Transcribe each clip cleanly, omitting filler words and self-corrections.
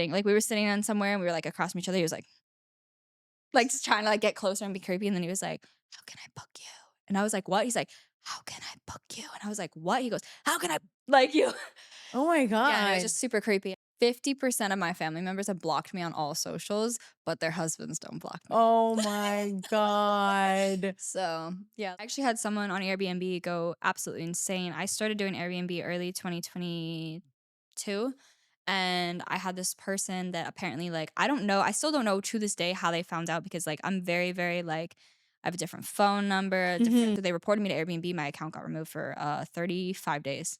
thing. Like we were sitting on somewhere and we were like across from each other. He was like just trying to like get closer and be creepy. And then he was like, "How can I book you?" And I was like, "What?" He's like, "How can I book you?" And I was like, "What?" He goes, "How can I like you?" Oh my God. Yeah, and it was just super creepy. 50% of my family members have blocked me on all socials, but their husbands don't block me. Oh my God. So, yeah. I actually had someone on Airbnb go absolutely insane. I started doing Airbnb early 2022. And I had this person that apparently, like, I don't know. I still don't know to this day how they found out because, like, I'm very, very, like, I have a different phone number. So they reported me to Airbnb. My account got removed for 35 days.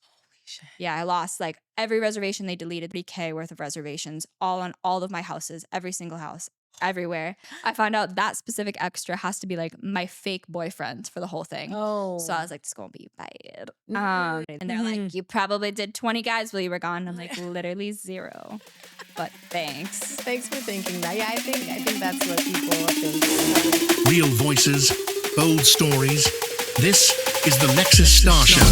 Yeah, I lost like every reservation they deleted, 3K worth of reservations, all on all of my houses, every single house, everywhere. I found out that specific extra has to be like my fake boyfriend for the whole thing. Oh. So I was like, this is gonna be bad. And they're like, you probably did 20 guys while you were gone. I'm like, literally 0. But thanks. Thanks for thinking that. Yeah, I think that's what people think. Real voices, bold stories. This is the Lexis Star Show.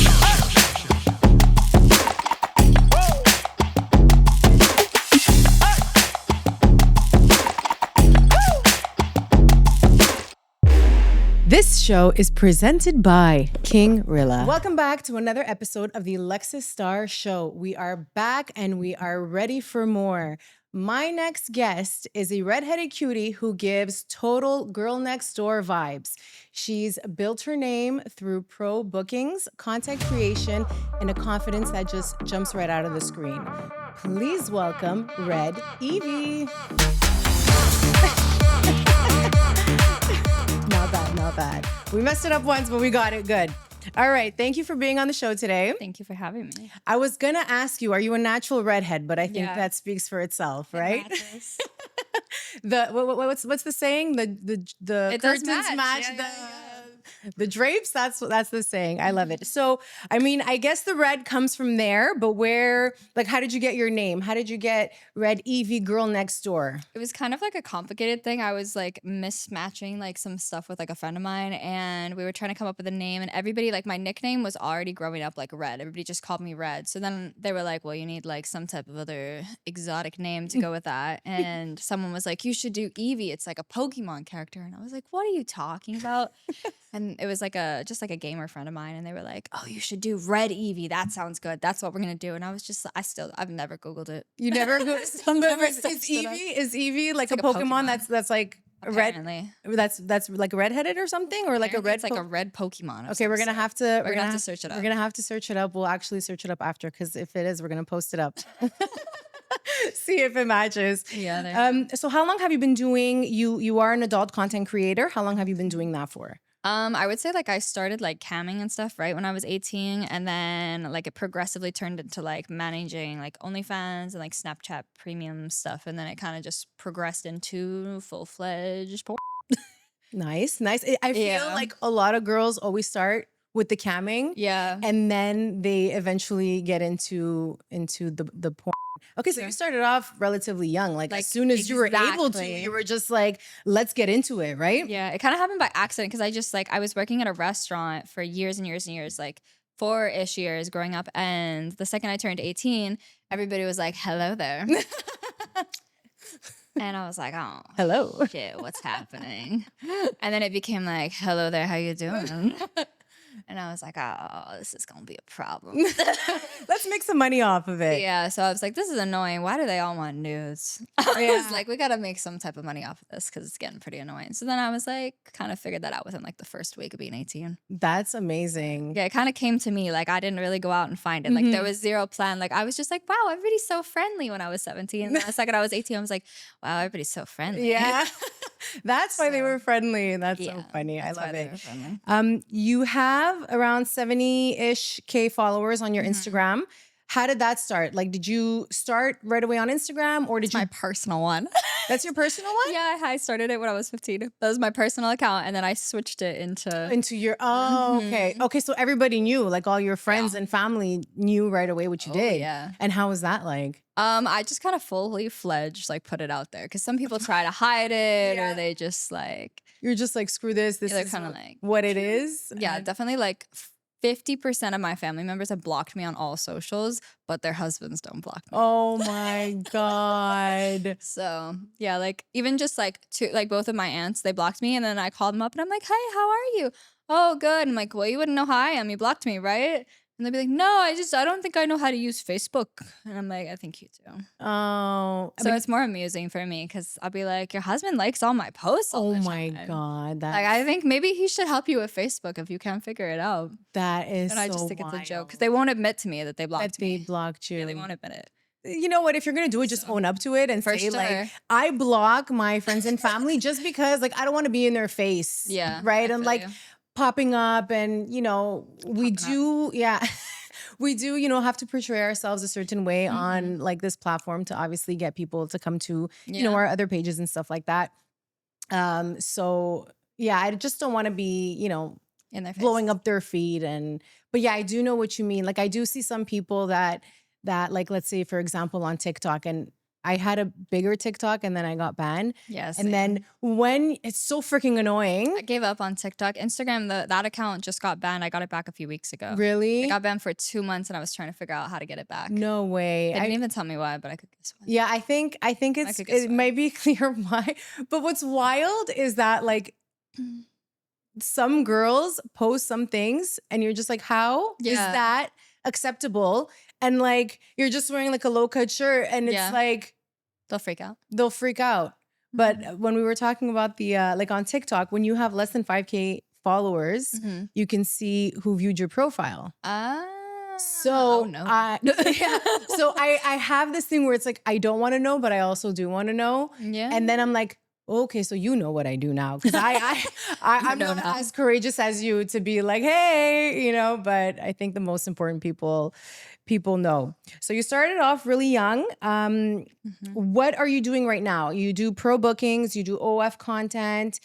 This show is presented by King Rilla. Welcome back to another episode of the Lexis Star Show. We are back and we are ready for more. My next guest is a redheaded cutie who gives total girl next door vibes. She's built her name through pro bookings, content creation, and a confidence that just jumps right out of the screen. Please welcome Red Eviee. Not bad. We messed it up once, but we got it good. All right. Thank you for being on the show today. Thank you for having me. I was going to ask you, are you a natural redhead? But I think that speaks for itself, right? What's the saying? The curtains match the drapes. That's the saying. I love it. So, I mean, I guess the red comes from there, but how did you get your name? How did you get Red Eviee Girl Next Door? It was kind of like a complicated thing. I was like mismatching like some stuff with like a friend of mine, and we were trying to come up with a name, and everybody, like, my nickname was already growing up like Red. Everybody just called me Red. So then they were like, well, you need like some type of other exotic name to go with that. And someone was like, you should do Eviee. It's like a Pokemon character. And I was like, what are you talking about? And it was like just like a gamer friend of mine, and they were like, "Oh, you should do Red Eviee. That sounds good. That's what we're gonna do." And I was just, I've never Googled it. You never Googled it? Is Eviee like a Pokemon that's like apparently red? That's like redheaded or something, or like apparently a red? It's like a red Pokemon. Okay, we're gonna have to search it up. We're gonna have to search it up. We'll actually search it up after, because if it is, we're gonna post it up. See if it matches. Yeah. So how long have you been doing? You are an adult content creator. How long have you been doing that for? I would say like I started like camming and stuff right when I was 18, and then like it progressively turned into like managing like OnlyFans and like Snapchat premium stuff, and then it kind of just progressed into full-fledged porn. Nice. I feel like a lot of girls always start with the camming, and then they eventually get into the porn. Okay, so you started off relatively young. Like as soon as you were able to, you were just like, let's get into it, right? Yeah, it kind of happened by accident, because I just like, I was working at a restaurant for years and years and years, like 4-ish years growing up. And the second I turned 18, everybody was like, hello there. And I was like, oh, hello. Shit, what's happening? And then it became like, hello there, how you doing? And I was like, oh, this is going to be a problem. Let's make some money off of it. Yeah, so I was like, this is annoying. Why do they all want nudes? I was like, we got to make some type of money off of this, because it's getting pretty annoying. So then I was like, kind of figured that out within like the first week of being 18. That's amazing. Yeah, it kind of came to me. Like, I didn't really go out and find it. Like, there was zero plan. Like, I was just like, wow, everybody's so friendly when I was 17. And then the second I was 18, I was like, wow, everybody's so friendly. Yeah. That's why they were friendly. That's so funny. I love it. You have around 70-ish K followers on your Instagram. How did that start? Like, did you start right away on Instagram, or did you? My personal one. That's your personal one? Yeah, I started it when I was 15. That was my personal account, and then I switched it into your. Oh, okay. So everybody knew, like all your friends and family knew right away what you did. Yeah. And how was that like? I just kind of fully fledged, like, put it out there, because some people try to hide it, or they just like, you're just like, screw this. This is kind of like what it is. Yeah, definitely like 50% of my family members have blocked me on all socials, but their husbands don't block me. Oh my God. So yeah, like even just like both of my aunts, they blocked me, and then I called them up and I'm like, hey, how are you? Oh, good. I'm like, well, you wouldn't know how I am. You blocked me, right? And they'd be like, no, I don't think I know how to use Facebook. And I'm like, I think you do. Oh, So it's more amusing for me because I'll be like, your husband likes all my posts all oh the my time. God. Like, I think maybe he should help you with Facebook if you can't figure it out. That is And I so just think it's a joke wild because they won't admit to me that they that blocked they me. blocked you. Yeah, they won't admit it. You know what? If you're gonna do it, just own up to it and For say like, sure. I block my friends and family just because like I don't want to be in their face. Yeah, Right. I And feel like you. popping up, and we do, yeah. We do, have to portray ourselves a certain way on like this platform to obviously get people to come to, Yeah. our other pages and stuff like that. So yeah, I just don't want to be, In their face. blowing up their feed. But yeah, I do know what you mean. Like I do see some people that like, let's say for example on TikTok, and I had a bigger TikTok and then I got banned. Yes. And then when it's so freaking annoying. I gave up on TikTok. Instagram, that account just got banned. I got it back a few weeks ago. Really? I got banned for 2 months and I was trying to figure out how to get it back. No way. They didn't even tell me why, but I could guess why. Yeah, I think it might be clear why. But what's wild is that like some girls post some things and you're just like, how is Yeah. that acceptable? And like you're just wearing like a low cut shirt and it's Yeah. like They'll freak out. they'll freak out. But when we were talking about the like on TikTok, when you have less than 5K followers, you can see who viewed your profile. So oh, no. So I have this thing where it's like I don't want to know, but I also do want to know. Yeah. And then I'm like, okay, so you know what I do now, because I'm know not now. as courageous as you to be like, hey, But I think the most important people know. So you started off really young. What are you doing right now? You do pro bookings, you do OF content.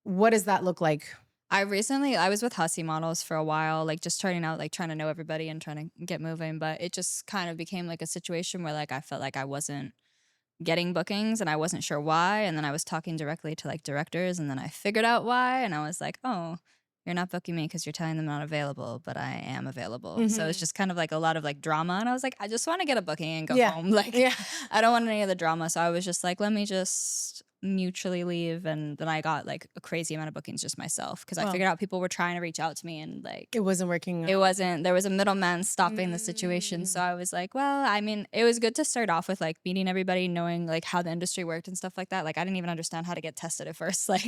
What does that look like? I was with Hussy Models for a while, like just starting out, like trying to know everybody and trying to get moving. But it just kind of became like a situation where like I felt like I wasn't getting bookings and I wasn't sure why. And then I was talking directly to like directors and then I figured out why. And I was like, oh, you're not booking me because you're telling them I'm not available, but I am available. So it's just kind of like a lot of like drama. And I was like, I just want to get a booking and go home. Like, I don't want any of the drama. So I was just like, let me just mutually leave. And then I got like a crazy amount of bookings just myself because I figured out people were trying to reach out to me and like It wasn't working. there was a middleman stopping the situation. So I was like, well, I mean, it was good to start off with like meeting everybody, knowing like how the industry worked and stuff like that. Like I didn't even understand how to get tested at first. Like,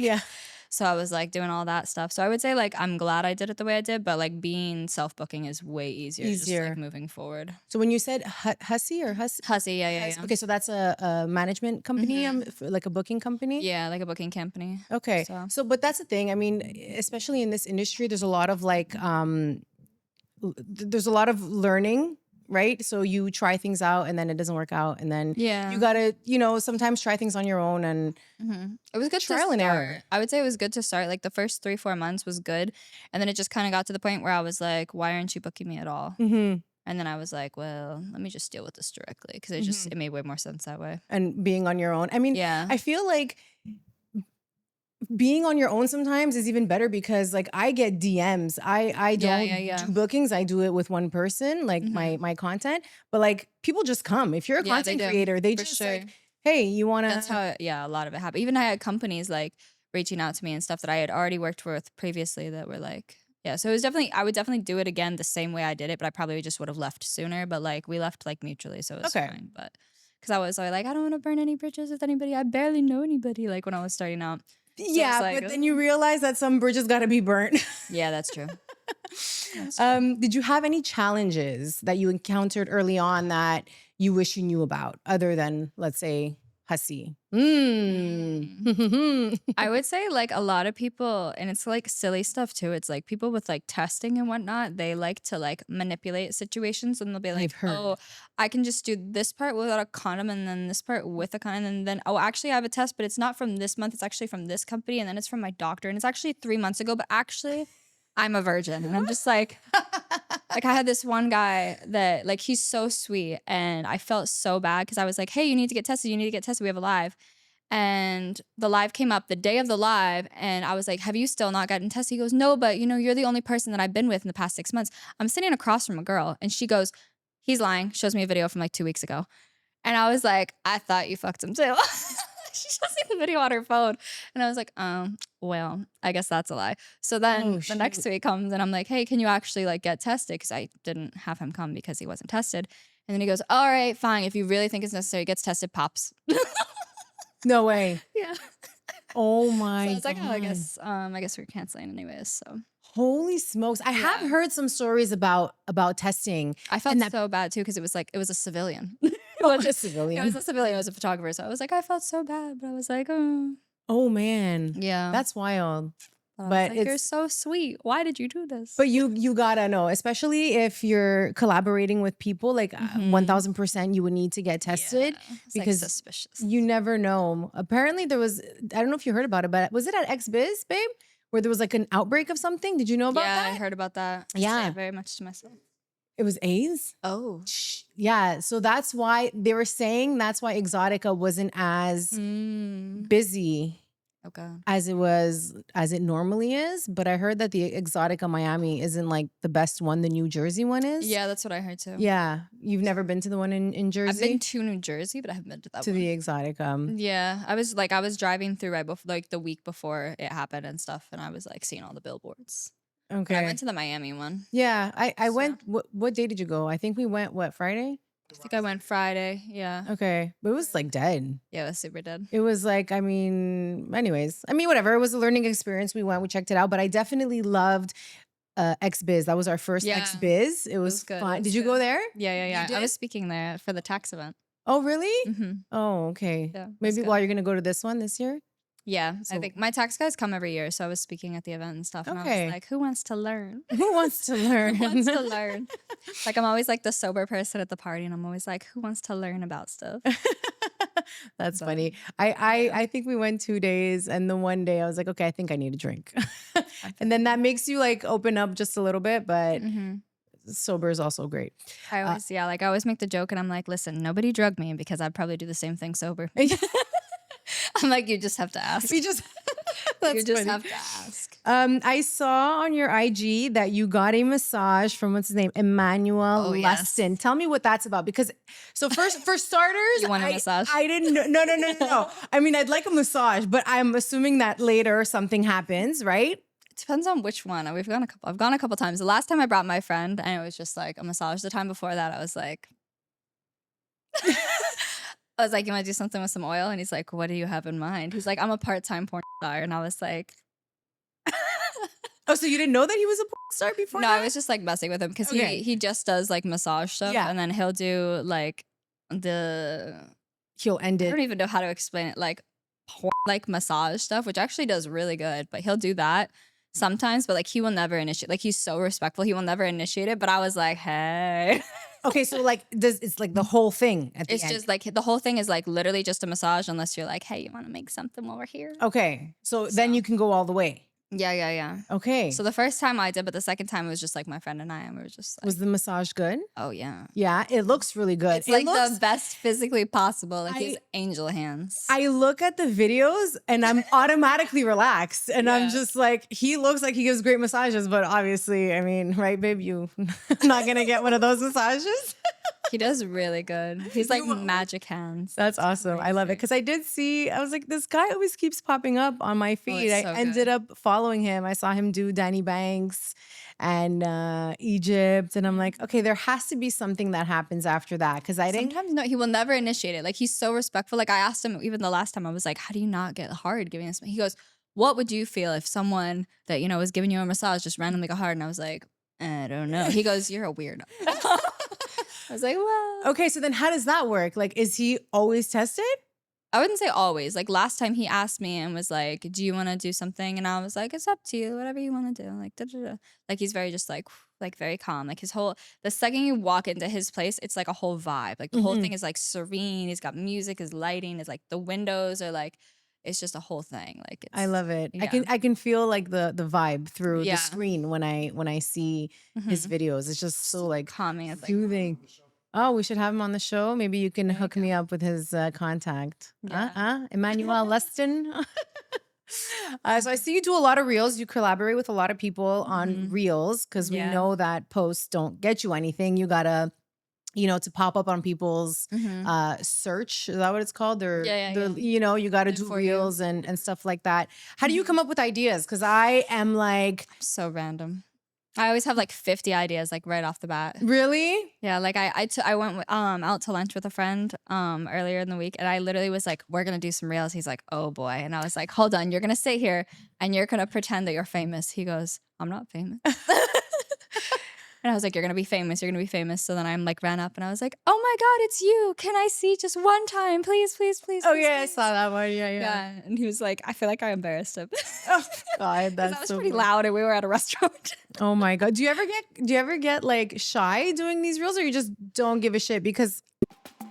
so I was like doing all that stuff. So I would say like I'm glad I did it the way I did, but like being self-booking is way easier. Just like moving forward. So when you said Hussy or Hussy? Hussy, yeah. Okay, so that's a management company, like a booking company? Yeah, like a booking company. Okay. So, but that's the thing. I mean, especially in this industry, there's a lot of like, there's a lot of learning, right? So you try things out and then it doesn't work out. And then you got to, sometimes try things on your own. And it was good trial and error. I would say it was good to start. Like the first 3-4 months was good. And then it just kind of got to the point where I was like, why aren't you booking me at all? And then I was like, well, let me just deal with this directly because it made way more sense that way. And being on your own. I mean, I feel like being on your own sometimes is even better because like I get DMs. I don't do bookings. I do it with one person, like my content. But like people just come. If you're a content creator, they just like, hey, you want to. That's how, a lot of it happened. Even I had companies like reaching out to me and stuff that I had already worked with previously that were like, so it was I would definitely do it again the same way I did it, but I probably just would have left sooner. But like we left like mutually, so it was fine. But because I was like, I don't want to burn any bridges with anybody. I barely know anybody. Like when I was starting out. So like, but then you realize that some bridges got to be burnt. Yeah, that's true. Did you have any challenges that you encountered early on that you wish you knew about, other than, let's say, Hussy? I would say like a lot of people, and it's like silly stuff too. It's like people with like testing and whatnot, they like to like manipulate situations and they'll be like, oh, I can just do this part without a condom and then this part with a condom. And then, oh, actually I have a test, but it's not from this month. It's actually from this company. And then it's from my doctor. And it's actually 3 months ago, but actually I'm a virgin. And I'm just like, like I had this one guy that like, he's so sweet. And I felt so bad because I was like, hey, you need to get tested. You need to get tested. We have a live. And the live came up the day of the live, and I was like, have you still not gotten tested? He goes, no, but you're the only person that I've been with in the past 6 months. I'm sitting across from a girl, and she goes, he's lying. Shows me a video from like 2 weeks ago. And I was like, I thought you fucked him too. She shows me the video on her phone. And I was like, well, I guess that's a lie. So then the next week comes, and I'm like, hey, can you actually like get tested? Because I didn't have him come because he wasn't tested. And then he goes, all right, fine. If you really think it's necessary, he gets tested, pops. No way. Yeah. Oh my So I was like, oh, I God. guess we're canceling anyways. So Holy smokes. I have heard some stories about testing. I felt so bad too, because it was a civilian. It was a civilian. It was a civilian. It was a photographer. So I was like, I felt so bad, but I was like, oh. Oh man. Yeah. That's wild. But like, you're so sweet. Why did you do this? But you gotta know, especially if you're collaborating with people, like 1000% you would need to get tested because like suspicious. You never know. Apparently there was, I don't know if you heard about it, but was it at XBIZ, babe? Where there was like an outbreak of something? Did you know about that? Yeah, I heard about that. Yeah. Very much to myself. It was AIDS? Oh. Yeah. So that's why they were saying Exotica wasn't as busy. Okay. As it normally is, but I heard that the Exotica Miami isn't like the best one. The New Jersey one is. Yeah, that's what I heard too. Yeah, you've never been to the one in Jersey. I've been to New Jersey, but I haven't been to that to one. the Exotica. Yeah, I was driving through right before, like the week before it happened and stuff, and I was like seeing all the billboards. Okay, but I went to the Miami one. Yeah, I went. What day did you go? I think we went Friday. I think I went Friday. Yeah. Okay. But it was like dead. Yeah, it was super dead. It was like, anyways. Whatever. It was a learning experience. We went, we checked it out. But I definitely loved XBIZ. That was our first XBIZ. It was good. fun. Did you go there? Yeah. I was speaking there for the tax event. Oh, really? Mm-hmm. Oh, okay. Yeah, maybe while you're going to go to this one this year? Yeah, so, I think my tax guys come every year, so I was speaking at the event and stuff, and I was like, "Who wants to learn? Who wants to learn? Who wants to learn?" Like I'm always like the sober person at the party, and I'm always like, "Who wants to learn about stuff?" That's funny. I think we went 2 days, and the one day I was like, "Okay, I think I need a drink," and then that makes you like open up just a little bit, but. Sober is also great. I always make the joke, and I'm like, "Listen, nobody drugged me because I'd probably do the same thing sober." I'm like, you just have to ask. You just have to ask. I saw on your IG that you got a massage from what's his name, Emmanuel Leston. Yes. Tell me what that's about. Because first, for starters, you want a massage? I didn't know. No. I'd like a massage, but I'm assuming that later something happens, right? It depends on which one. I've gone a couple times. The last time I brought my friend, and it was just like a massage. The time before that, I was like. I was like, you want to do something with some oil? And he's like, what do you have in mind? He's like, I'm a part-time porn star. And I was like... Oh, so you didn't know that he was a porn star before No, that? I was just like messing with him because he just does like massage stuff. Yeah. And then he'll do like He'll end it. I don't even know how to explain it. Like porn, like massage stuff, which actually does really good. But he'll do that sometimes. But like he will never initiate. Like he's so respectful. He will never initiate it. But I was like, hey... Okay, so like it's like the whole thing at the end. It's just like the whole thing is like literally just a massage unless you're like, hey, you want to make something while we're here? Okay, so then you can go all the way. Yeah. Okay. So the first time I did, but the second time it was just like my friend and I, and we were just like... Was the massage good? Oh, yeah. Yeah, it looks really good. It's like the best physically possible. Like his angel hands. I look at the videos and I'm automatically relaxed. And I'm just like, he looks like he gives great massages, but obviously, right, babe, you not going to get one of those massages? He does really good. He's like magic hands. That's awesome. I love it. Because I did see, I was like, this guy always keeps popping up on my feed. I ended up following him. I saw him do Danny Banks and Egypt. And I'm like, okay, there has to be something that happens after that. Because sometimes no, he will never initiate it. Like he's so respectful. Like I asked him even the last time, I was like, how do you not get hard giving this? He goes, what would you feel if someone that, was giving you a massage just randomly got hard? And I was like, I don't know. He goes, you're a weirdo. I was like, well. Okay, so then how does that work? Like, is he always tested? I wouldn't say always. Like last time he asked me and was like, do you want to do something? And I was like, it's up to you, whatever you want to do. Like, da-da-da. Like he's very just like very calm. Like the second you walk into his place, it's like a whole vibe. Like the whole thing is like serene. He's got music, his lighting is like the windows are like, it's just a whole thing. Like I love it. Yeah. I can feel like the vibe through the screen when I see his videos. It's just so like calming. It's soothing. Oh, we should have him on the show. Maybe you can There you hook me go. up with his contact. Yeah. Emmanuel Leston. So I see you do a lot of reels. You collaborate with a lot of people on Mhm. reels because we Yeah. know that posts don't get you anything. You gotta, to pop up on people's Mhm. search. Is that what it's called? Yeah, yeah, yeah. You got to And do for you. reels and stuff like that. How do you Mhm. come up with ideas? Because I am like, So random. I always have like 50 ideas like right off the bat. really? Yeah, like I went out to lunch with a friend earlier in the week, and I literally was like, "We're gonna do some reels." He's like, "Oh boy," and I was like, "Hold on, you're gonna sit here and you're gonna pretend that you're famous." He goes, "I'm not famous." And I was like, "You're gonna be famous. You're gonna be famous." So then I'm like ran up and I was like, "Oh my god, it's you! Can I see just one time, please, please, please, Oh please, yeah, I please?" saw that one. Yeah, yeah. Yeah, and he was like, "I feel like I embarrassed him." Oh God, Because that that's was so pretty funny. loud and we were at a restaurant. Oh my God. Do you ever get like shy doing these reels, or you just don't give a shit? Because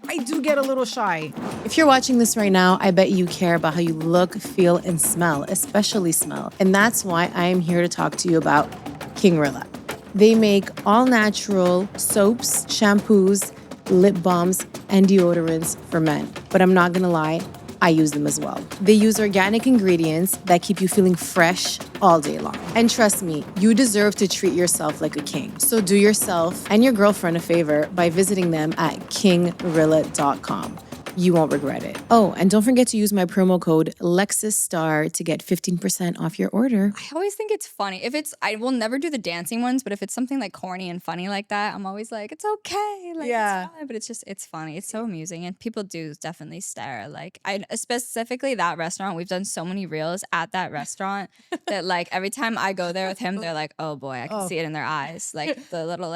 I do get a little shy. If you're watching this right now, I bet you care about how you look, feel, and smell, especially smell. And that's why I am here to talk to you about King Rilla. They make all natural soaps, shampoos, lip balms, and deodorants for men. But I'm not gonna lie, I use them as well. They use organic ingredients that keep you feeling fresh all day long. And trust me, you deserve to treat yourself like a king. So do yourself and your girlfriend a favor by visiting them at kingrilla.com. You won't regret it. Oh, and don't forget to use my promo code LexisStar to get 15% off your order. I always think it's funny. I will never do the dancing ones, but if it's something like corny and funny like that, I'm always like, it's okay. Like, Yeah. it's fine. But it's funny. It's so amusing. And people do definitely stare. Like, specifically that restaurant, we've done so many reels at that restaurant that, like, every time I go there with him, they're like, oh boy, I can Oh. see it in their eyes. Like, the little,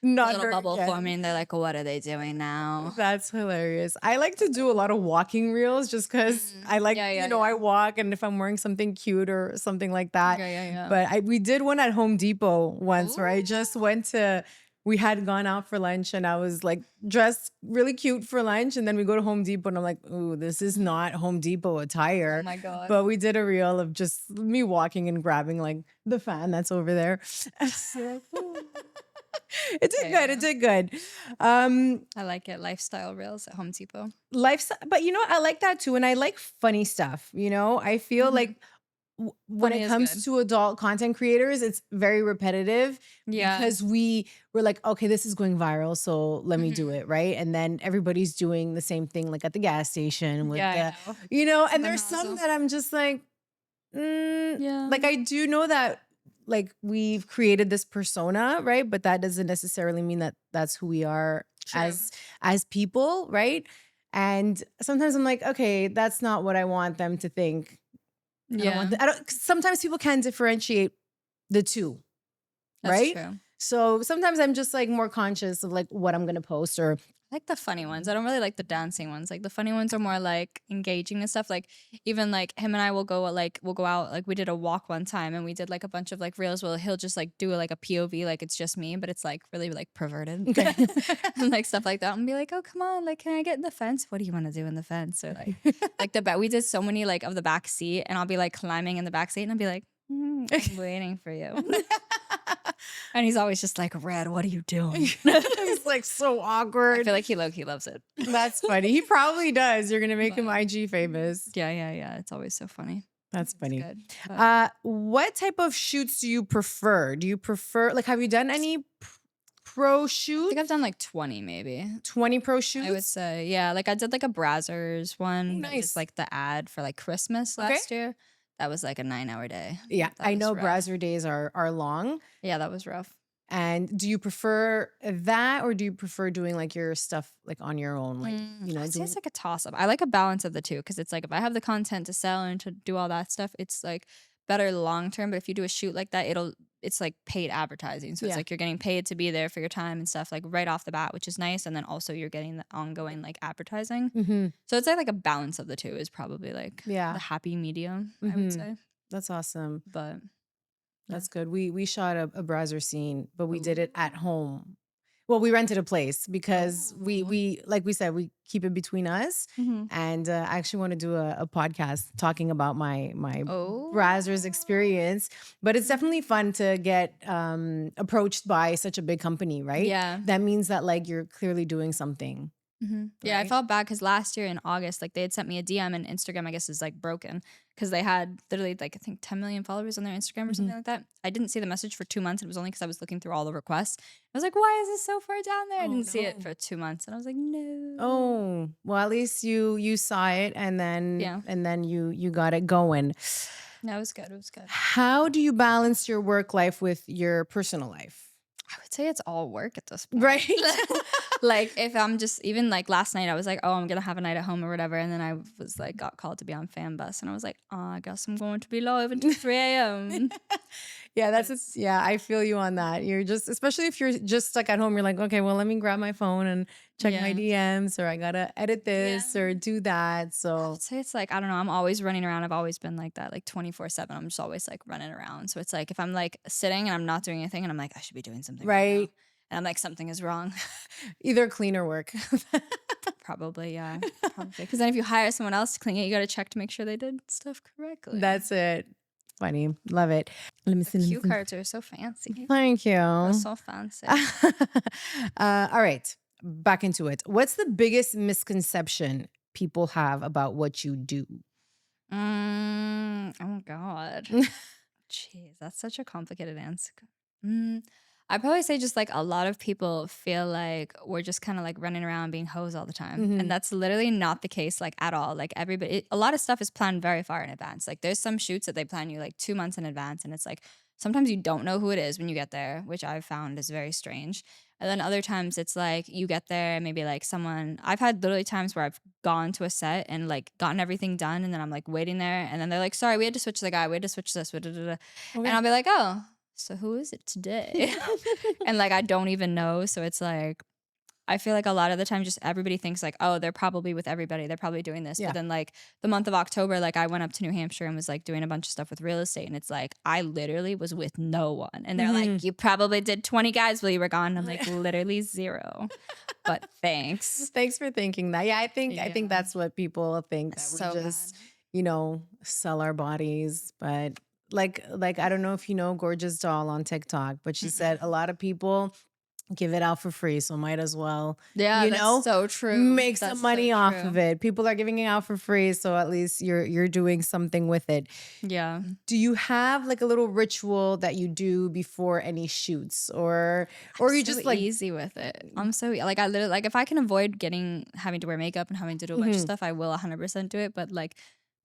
Not little her bubble again. forming. They're like, what are they doing now? That's hilarious. I like to do a lot of walking reels just because I like, Yeah, yeah, I yeah. walk, and if I'm wearing something cute or something like that. Yeah, yeah, yeah. But we did one at Home Depot once where I just we had gone out for lunch and I was like dressed really cute for lunch. And then we go to Home Depot and I'm like, ooh, this is not Home Depot attire. Oh my God. But we did a reel of just me walking and grabbing like the fan that's over there. It did good. It did good. I like it. Lifestyle reels at Home Depot. Lifestyle, but I like that too, and I like funny stuff. I feel like when Funny it is comes good. to adult content creators, it's very repetitive Yeah. because we're like, okay, this is going viral, so let me do it, right? And then everybody's doing the same thing, like at the gas station with Yeah, the, I know. and The there's some nozzle. that I'm just like, Yeah. like I do know that. Like we've created this persona, right? But that doesn't necessarily mean that that's who we are True. as people, right? And sometimes I'm like, okay, that's not what I want them to think. Yeah. 'Cause sometimes people can differentiate the two, That's right? true. So sometimes I'm just like more conscious of like what I'm gonna post or I like the funny ones. I don't really like the dancing ones. Like the funny ones are more like engaging and stuff. Like even like him and I will go out. Like we did a walk one time and we did like a bunch of like reels where he'll just like do like a POV, like it's just me, but it's like really like perverted. okay. And like stuff like that. And be like, oh come on, like can I get in the fence? What do you want to do in the fence? Or like the back. We did so many like of the back seat, and I'll be like climbing in the back seat, and I'll be like, I'm waiting for you. And he's always just like, Red, what are you doing? It's like so I awkward. feel like he low-key loves it. That's funny. He probably does. You're gonna make him IG famous. Yeah, yeah, yeah. It's always so funny. That's It's funny. good. But What type of shoots do you prefer? Do you prefer like have you done any pro I shoots? think I've done like 20 maybe. 20 pro shoots? I would say, yeah. Like I did like a Brazzers one. That was Nice. like the ad for like Christmas last year. That was like a 9-hour day. Yeah, That I was know rough. Brazzer days are long. Yeah, that was rough. And do you prefer that or do you prefer doing like your stuff like on your own? Like, I'd say doing it's like a toss up. I like a balance of the two because it's like if I have the content to sell and to do all that stuff, it's like better long term. But if you do a shoot like that, it's like paid advertising. So Yeah. it's like you're getting paid to be there for your time and stuff like right off the bat, which is nice. And then also you're getting the ongoing like advertising. Mhm. So it's like a balance of the two is probably like Yeah. the happy medium, I Mhm. would say. That's awesome. But That's good. We shot a Brazzer scene, but we did it at home. Well, we rented a place because Oh. we like we said, we keep it between us. Mhm. And I actually want to do a podcast talking about my Oh. Brazzers experience. But it's definitely fun to get approached by such a big company, right? Yeah. That means that like you're clearly doing something, Yeah, I right? felt bad because last year in August, like they had sent me a DM and Instagram, I guess, is like broken because they had literally like I think 10 million followers on their Instagram or Mhm. something like that. I didn't see the message for 2 months. It was only because I was looking through all the requests. I was like, why is this so far down there? I Oh, didn't see it no. for 2 months, and I was like, no. Oh, well, at least you saw it and Yeah. then you got it going. No, it was good. It was good. How do you balance your work life with your personal life? I would say it's all work at this point. Right. Like if I'm just even like last night I was like, oh, I'm gonna have a night at home or whatever, and then I was like got called to be on Fan Bus, and I was like, oh, I guess I'm going to be live until 3 a.m. Yeah, yeah, I feel you on that. You're just, especially if you're just stuck at home, you're like, okay, well, let me grab my phone and check my DMs, or I gotta edit this or do that. So I'd say it's like, I don't know, I'm always running around. I've always been like that, like 24/7. I'm just always like running around. So it's like if I'm like sitting and I'm not doing anything and I'm like, I should be doing something right now. right, And I'm like, something is wrong. either clean or work. Probably, yeah. Probably. Because then if you hire someone else to clean it, you got to check to make sure they did stuff correctly. That's it. Funny, love it. Let me see. Cue cards are so fancy. Thank you. They're so fancy. All right, back into it. What's the biggest misconception people have about what you do? Oh God. Jeez, that's such a complicated answer. I'd probably say just like a lot of people feel like we're just kind of like running around being hoes all the time. Mhm. And that's literally not the case, like at all. Like everybody, a lot of stuff is planned very far in advance. Like there's some shoots that they plan you like 2 months in advance. And it's like sometimes you don't know who it is when you get there, which I've found is very strange. And then other times it's like you get there and maybe like someone, I've had literally times where I've gone to a set and like gotten everything done. And then I'm like waiting there. And then they're like, sorry, we had to switch the guy. We had to switch this. Da, da, da, da." And I'll be like, oh, so who is it today? And like I don't even know. So it's like I feel like a lot of the time just everybody thinks like, oh, they're probably with everybody. They're probably doing this. Yeah. But then like the month of October, like I went up to New Hampshire and was like doing a bunch of stuff with real estate. And it's like I literally was with no one. And they're like, you probably did 20 guys while you were gone. And I'm like, literally 0. But thanks. Thanks for thinking that. Yeah, I think that's what people think, that So we just, sell our bodies. But like I don't know if you know Gorgeous Doll on TikTok, but she said a lot of people give it out for free, so might as well, Yeah, that's so true. make That's some so money off true. of it. People are giving it out for free, so at least you're doing something with it. Yeah. Do you have like a little ritual that you do before any shoots, or you just So like easy with it. I'm so like I literally like if I can avoid having to wear makeup and having to do a bunch of stuff, I will 100% do it. But like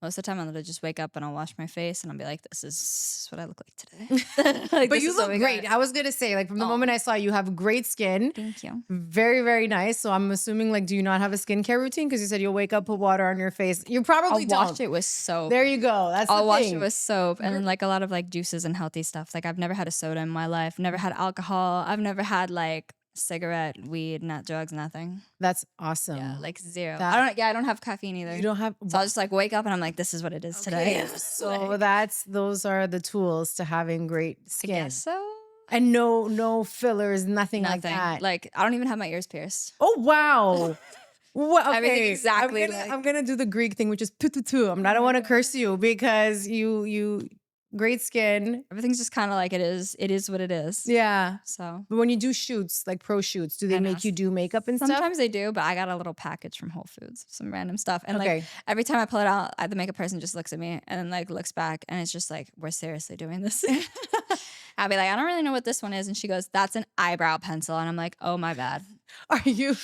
most of the time, I'm gonna just wake up and I'll wash my face and I'll be like, "This is what I look like today." Like, But this you is what look we great. got. I was gonna say, like, from the moment I saw you, have great skin. Thank you. Very, very nice. So I'm assuming, like, do you not have a skincare routine? Because you said you'll wake up, put water on your face. You probably I'll don't. wash it with soap. There you go. That's I'll the wash thing. it with soap and like a lot of like juices and healthy stuff. Like I've never had a soda in my life. Never had alcohol. I've never had like cigarette, weed, nut drugs, nothing. That's awesome. Yeah, like 0. That- I don't have caffeine either. You don't have. So I'll just like wake up and I'm like, this is what it is today. So those are the tools to having great I skin. guess so. And no fillers, nothing like that. Like I don't even have my ears pierced. Oh wow. Well, okay. Everything exactly I'm gonna do the Greek thing, which is pututu. I don't want to curse you because you great skin. Everything's just kind of like it is. It is what it is. Yeah. So But when you do shoots, like pro shoots, do they make you do makeup and stuff? sometimes they do, but I got a little package from Whole Foods, some random stuff. And Okay. like every time I pull it out, the makeup person just looks at me and then like looks back and it's just like, we're seriously doing this. I'll be like, I don't really know what this one is. And she goes, that's an eyebrow pencil. And I'm like, oh my bad. Are you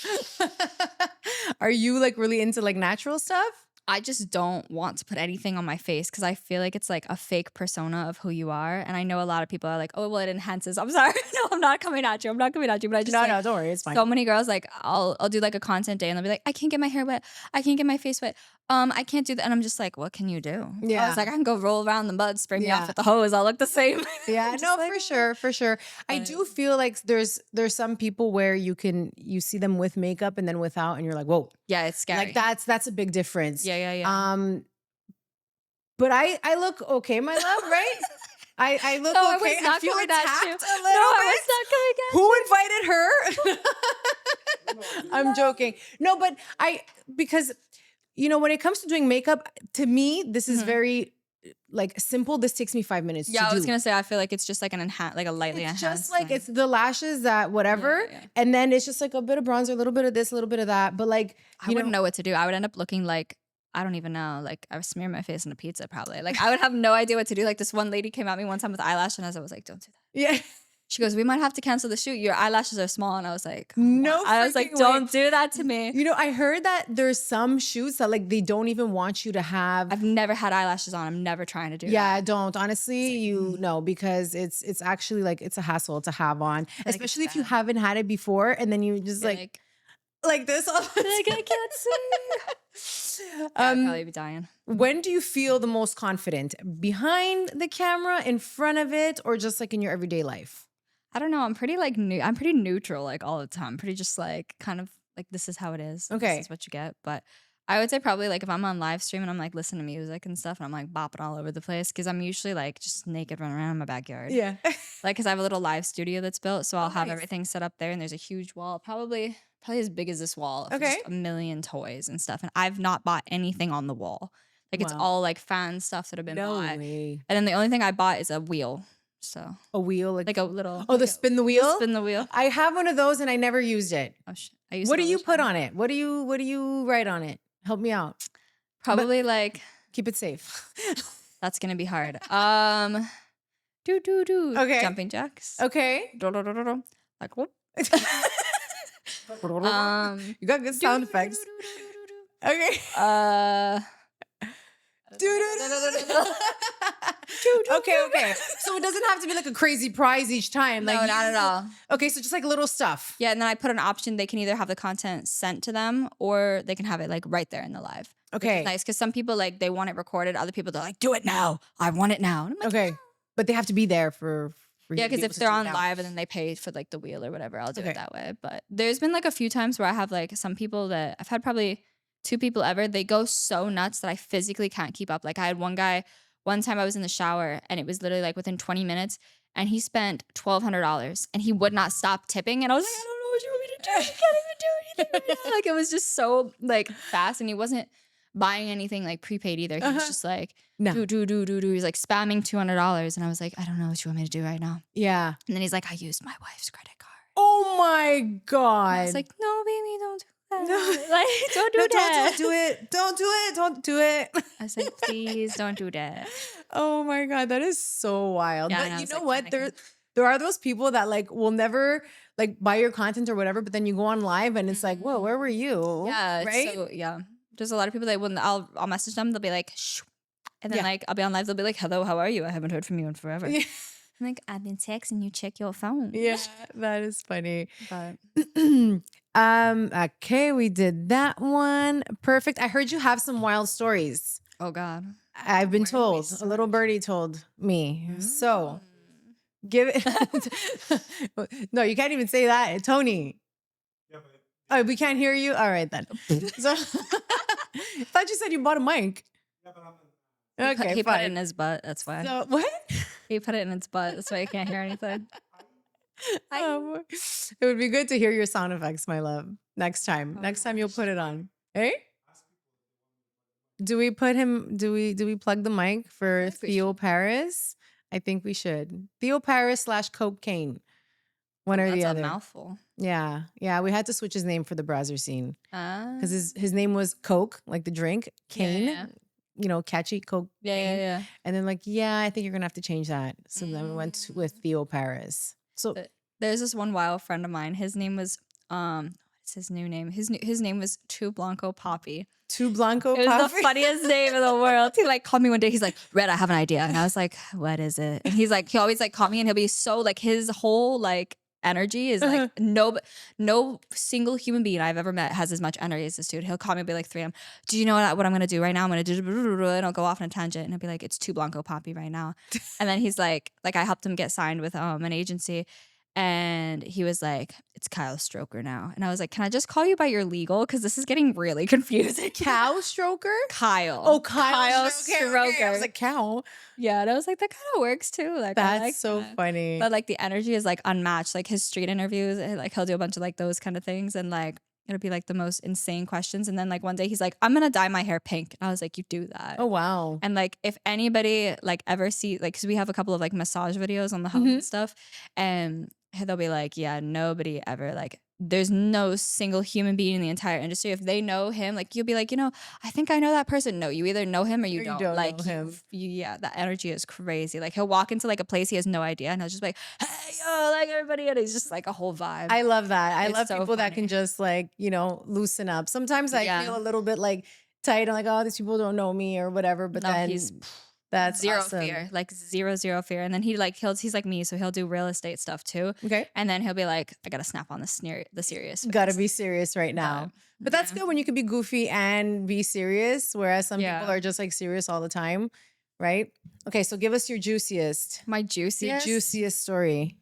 are you like really into like natural stuff? I just don't want to put anything on my face because I feel like it's like a fake persona of who you are. And I know a lot of people are like, oh, well, it enhances. I'm sorry. No, I'm not coming at you. But I just No, don't worry. It's fine. so many girls like I'll do like a content day and they'll be like, I can't get my hair wet. I can't get my face wet. I can't do that. And I'm just like, what can you do? Yeah. I was like, I can go roll around the mud, spray me Yeah. off with the hose. I'll look the same. Yeah, Just no, like, for sure. I do feel like there's some people where you see them with makeup and then without, and you're like, whoa, yeah, it's scary. like that's a big difference. Yeah. But I look okay, my love, right? I look No, I okay. was not I feel coming attacked at you. a little No, bit. I was not coming at Who invited her? I'm joking. No, but because when it comes to doing makeup, to me, this is very like simple. This takes me 5 minutes Yeah, to I do. was gonna say I feel like it's just like an like a lightly It's enhanced. just like thing. it's the lashes that whatever, Yeah. and then it's just like a bit of bronzer, a little bit of this, a little bit of that. But like I wouldn't know what to do. I would end up looking like I don't even know. Like I would smear my face in a pizza probably. Like I would have no idea what to do. Like this one lady came at me one time with eyelash, and I was like, "Don't do that." yeah. She goes, "We might have to cancel the shoot. Your eyelashes are small." And I was like, No I was like, freaking "Don't way. do that to me." I heard that there's some shoots that like they don't even want you to have. I've never had eyelashes on. I'm never trying to do Yeah, that. don't. Honestly, because it's actually like it's a hassle to have on, like it's especially if you bad. haven't had it before, and then you just like this. All the like I can't see. I'd probably be dying. When do you feel the most confident? Behind the camera, in front of it, or just like in your everyday life? I don't know. I'm pretty like I'm pretty neutral like all the time. Pretty just like kind of like this is how it is. Okay. This is what you get. But I would say probably like if I'm on live stream and I'm like listening to music and stuff and I'm like bopping all over the place because I'm usually like just naked running around in my backyard. Yeah. Like because I have a little live studio that's built, so I'll have nice. everything set up there and there's a huge wall, probably as big as this wall. Of just a million toys and stuff. And I've not bought anything on the wall. Like it's all like fan stuff that have been bought. Way. And then the only thing I bought is a wheel. So A wheel, like a little. Oh, the spin the wheel. Spin the wheel. I have one of those and I never used it. Oh shit! I used What it do all you the put time. on it? What do you write on it? Help me out. Probably like Keep it safe. that's gonna be hard. Do Okay. jumping jacks. Okay. Like whoop. You got good sound effects. Okay. Okay. So it doesn't have to be like a crazy prize each time. No, Like not at all. Okay, so just like little stuff. Yeah, and then I put an option. They can either have the content sent to them or they can have it like right there in the live. Okay. Which is nice because some people like they want it recorded. Other people they're like, do it now. I want it now. And I'm like, Okay. But they have to be there for you yeah, to be because able if to they're do it on now. live and then they pay for like the wheel or whatever, I'll do Okay. it that way. But there's been like a few times where I have like some people that I've had probably 2 people ever. They go so nuts that I physically can't keep up. Like I had one guy, one time I was in the shower and it was literally like within 20 minutes and he spent $1,200 and he would not stop tipping. And I was like, I don't know what you want me to do. I can't even do anything right now. Like it was just so like fast and he wasn't buying anything like prepaid either. He was just like, No. do. He's like spamming $200. And I was like, I don't know what you want me to do right now. Yeah. And then he's like, I used my wife's credit card. Oh my God. I was like, no, baby, don't do that. No. Like, don't do that. Don't do it. Don't do it. Don't do it. I said, please don't do that. Oh my God. That is so wild. Yeah, But and I you was, know like, what? panicking. There are those people that like will never like buy your content or whatever, but then you go on live and it's like, whoa, where were you? Yeah. Right? So, yeah. There's a lot of people that when I'll message them, they'll be like, shh. And then like I'll be on live, they'll be like, hello, how are you? I haven't heard from you in forever. Yeah. I'm like, I've been texting you, check your phone. Yeah, that is funny. But Okay, we did that one. Perfect. I heard you have some wild stories. oh God. I've been Where do we told. A little birdie told me. So Mm. give it. No, you can't even say that. Tony. Oh, we can't hear you? All right, then. So I thought you said you bought a mic. Okay, he put it fine. in his butt. That's why. So, what? He put it in his butt. That's why you can't hear anything. It would be good to hear your sound effects, my love. Next time. Next time you'll put it on. Hey? Do we plug the mic for Theo Paris? I think we should. Theo Paris / Cocaine. One or That's the a other. mouthful. Yeah. Yeah. We had to switch his name for the browser scene. Because Because his name was Coke, like the drink. Kane. yeah. You know, catchy Coke. Yeah. And then like, yeah, I think you're gonna have to change that. So then we went with Theo Paris. So There's this one wild friend of mine. His name was what's his new name? His name was Tu Blanco Poppy. Tu Blanco It was Poppy. the funniest name in the world. He like called me one day. He's like, Red, I have an idea. And I was like, what is it? And he's like, he always like call me and he'll be so like his whole like energy is like no single human being I've ever met has as much energy as this dude. He'll call me and be like 3 a.m. Do you know what I'm gonna do right now? I'm gonna do and I'll go off on a tangent and he'll be like, it's Tu Blanco Poppy right now. And then he's like I helped him get signed with an agency. And he was like, it's Kyle Stroker now. And I was like, can I just call you by your legal? Because this is getting really confusing. Cow stroker? Kyle. Oh, Kyle Stroker. Okay. I was like, cow. Yeah, and I was like, that kind of works too. Like, I That's like so that. funny. But like the energy is like unmatched. Like his street interviews, like he'll do a bunch of like those kind of things, and like it'll be like the most insane questions. And then like one day he's like, I'm gonna dye my hair pink. And I was like, you do that. Oh, wow. And like if anybody like ever see like, because we have a couple of like massage videos on the hub and stuff, and they'll be like, yeah, nobody ever like, there's no single human being in the entire industry. If they know him, like you'll be like, I think I know that person. No, you either know him or you don't. Like know him. Yeah, that energy is crazy. Like he'll walk into like a place he has no idea, and he'll just be like, hey yo, like everybody, and it's just like a whole vibe. I love that. I love so people that funny. can just like, loosen up. Sometimes I feel a little bit like tight. I'm like, oh, these people don't know me or whatever. But No, then he's that's zero awesome. fear, like zero fear. And then he's like me, so he'll do real estate stuff too. Okay. And then he'll be like, I gotta snap on the serious face. Gotta be serious right now. But that's good when you can be goofy and be serious, whereas some people are just like serious all the time, right? Okay, so give us your juiciest. My juiciest? Your juiciest story.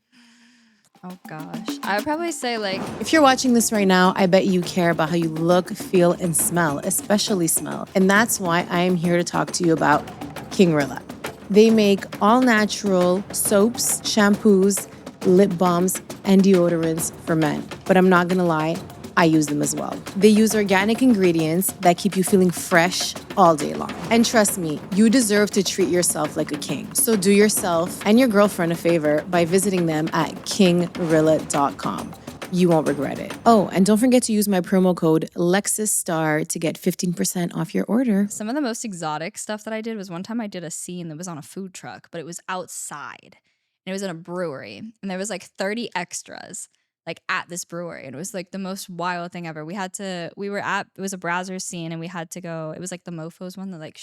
Oh gosh. I would probably say like, if you're watching this right now, I bet you care about how you look, feel, and smell, especially smell. And that's why I am here to talk to you about King Rilla. They make all natural soaps, shampoos, lip balms, and deodorants for men. But I'm not gonna lie, I use them as well. They use organic ingredients that keep you feeling fresh all day long. And trust me, you deserve to treat yourself like a king. So do yourself and your girlfriend a favor by visiting them at kingrilla.com. You won't regret it. Oh, and don't forget to use my promo code LexisStar to get 15% off your order. some of the most exotic stuff that I did was one time I did a scene that was on a food truck, but it was outside. And it was in a brewery. And there was like 30 extras like at this brewery. And it was like the most wild thing ever. It was a browser scene, and we had to go, it was like the Mofos one that like,